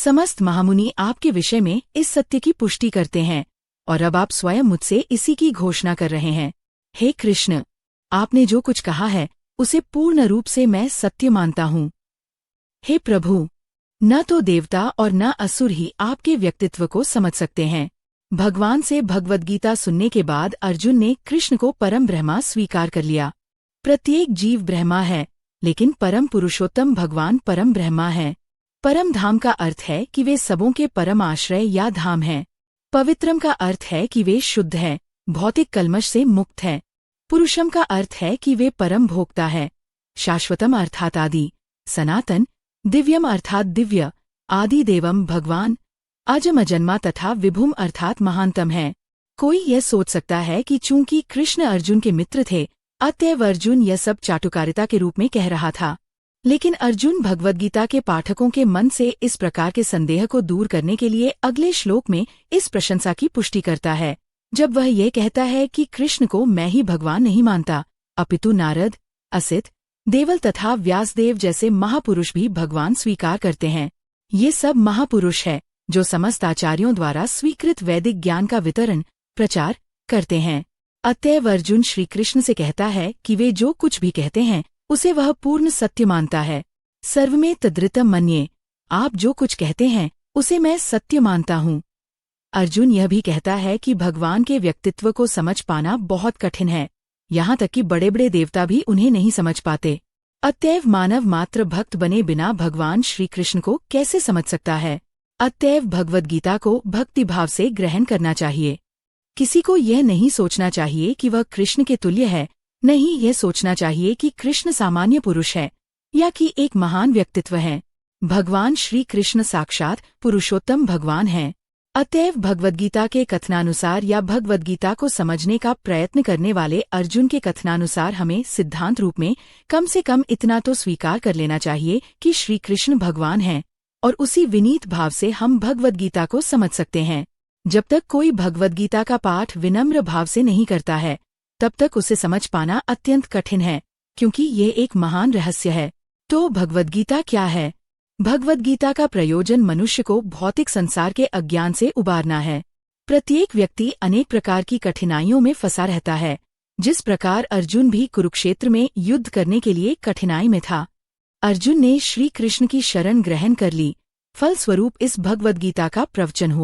समस्त महामुनि आपके विषय में इस सत्य की पुष्टि करते हैं और अब आप स्वयं मुझसे इसी की घोषणा कर रहे हैं। हे कृष्ण, आपने जो कुछ कहा है उसे पूर्ण रूप से मैं सत्य मानता हूँ। हे प्रभु, न तो देवता और न असुर ही आपके व्यक्तित्व को समझ सकते हैं। भगवान से भगवद्गीता सुनने के बाद अर्जुन ने कृष्ण को परम ब्रह्मा स्वीकार कर लिया। प्रत्येक जीव ब्रह्मा है, लेकिन परम पुरुषोत्तम भगवान परम ब्रह्मा है। परम धाम का अर्थ है कि वे सबों के परम आश्रय या धाम हैं। पवित्रम का अर्थ है कि वे शुद्ध है, भौतिक कल्मश से मुक्त है। पुरुषम का अर्थ है कि वे परम भोक्ता है। शाश्वतम अर्थात आदि, सनातन, दिव्यम अर्थात दिव्य, आदि देवम भगवान, अजम अजन्मा तथा विभुम अर्थात महानतम है। कोई यह सोच सकता है कि चूंकि कृष्ण अर्जुन के मित्र थे, अतएव अर्जुन यह सब चाटुकारिता के रूप में कह रहा था। लेकिन अर्जुन भगवद्गीता के पाठकों के मन से इस प्रकार के संदेह को दूर करने के लिए अगले श्लोक में इस प्रशंसा की पुष्टि करता है, जब वह यह कहता है कि कृष्ण को मैं ही भगवान नहीं मानता, अपितु नारद, असित, देवल तथा व्यासदेव जैसे महापुरुष भी भगवान स्वीकार करते हैं। ये सब महापुरुष है जो समस्त आचार्यों द्वारा स्वीकृत वैदिक ज्ञान का वितरण, प्रचार करते हैं। अतएव अर्जुन श्री कृष्ण से कहता है कि वे जो कुछ भी कहते हैं उसे वह पूर्ण सत्य मानता है। सर्वमे तद्रितम मन्ये, आप जो कुछ कहते हैं उसे मैं सत्य मानता हूँ। अर्जुन यह भी कहता है कि भगवान के व्यक्तित्व को समझ पाना बहुत कठिन है, यहाँ तक कि बड़े बड़े देवता भी उन्हें नहीं समझ पाते। अतएव मानव मात्र भक्त बने बिना भगवान श्री कृष्ण को कैसे समझ सकता है। अतएव भगवद्गीता को भक्तिभाव से ग्रहण करना चाहिए। किसी को यह नहीं सोचना चाहिए कि वह कृष्ण के तुल्य है, नहीं यह सोचना चाहिए कि कृष्ण सामान्य पुरुष है या कि एक महान व्यक्तित्व है। भगवान श्री कृष्ण साक्षात पुरुषोत्तम भगवान हैं। अतएव भगवद्गीता के कथनानुसार या भगवद्गीता को समझने का प्रयत्न करने वाले अर्जुन के कथनानुसार हमें सिद्धांत रूप में कम से कम इतना तो स्वीकार कर लेना चाहिए कि श्री कृष्ण भगवान हैं, और उसी विनीत भाव से हम भगवद्गीता को समझ सकते हैं। जब तक कोई भगवद्गीता का पाठ विनम्र भाव से नहीं करता है, तब तक उसे समझ पाना अत्यंत कठिन है, क्योंकि ये एक महान रहस्य है। तो भगवद्गीता क्या है? भगवद्गीता का प्रयोजन मनुष्य को भौतिक संसार के अज्ञान से उबारना है। प्रत्येक व्यक्ति अनेक प्रकार की कठिनाइयों में फंसा रहता है। जिस प्रकार अर्जुन भी कुरुक्षेत्र में युद्ध करने के लिए कठिनाई में था, अर्जुन ने श्री कृष्ण की शरण ग्रहण कर ली। फलस्वरूप इस भगवद्गीता का प्रवचन हुआ।